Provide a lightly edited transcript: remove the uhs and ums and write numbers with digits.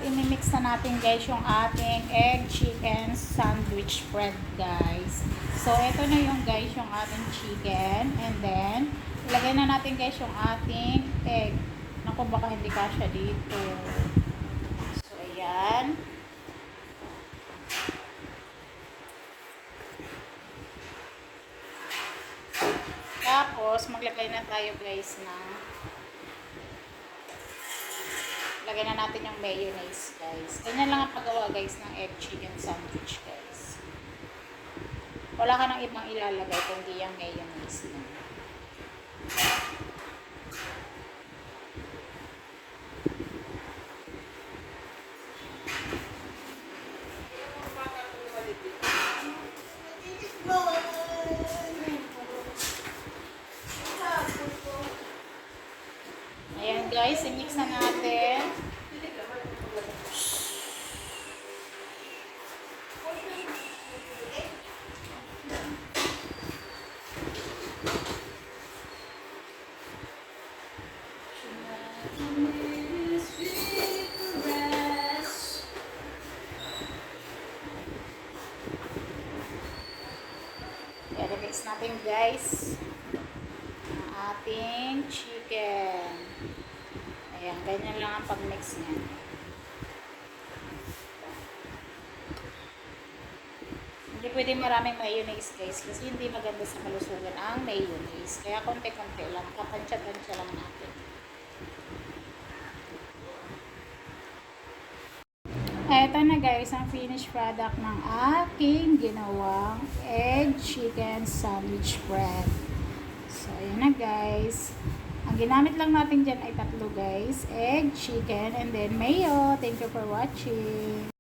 imimix na natin guys yung ating egg chicken sandwich bread guys. So, ito na yung guys yung ating chicken. And then, ilagay na natin guys yung ating egg. Naku, baka hindi kasya dito. So, ayan. Tapos, maglagay na tayo guys na lagay na natin yung mayonnaise guys. Ganyan lang ang paggawa guys ng egg chicken sandwich guys. Wala ka nang ibang ilalagay kundi yung mayonnaise lang. Ayan guys, i-mix na natin. Ayan, i-mix natin guys ang ating chicken. Ayan, ganyan lang ang pag-mix niya. Hindi pwede maraming mayonnaise guys kasi hindi maganda sa kalusugan ang mayonnaise. Kaya konti-konti lang, katansya-tansya lang natin. Eto na guys, ang finished product ng aking ginawang egg chicken sandwich bread. So, ayan na guys. Ang ginamit lang natin dyan ay tatlo guys. Egg, chicken, and then mayo. Thank you for watching.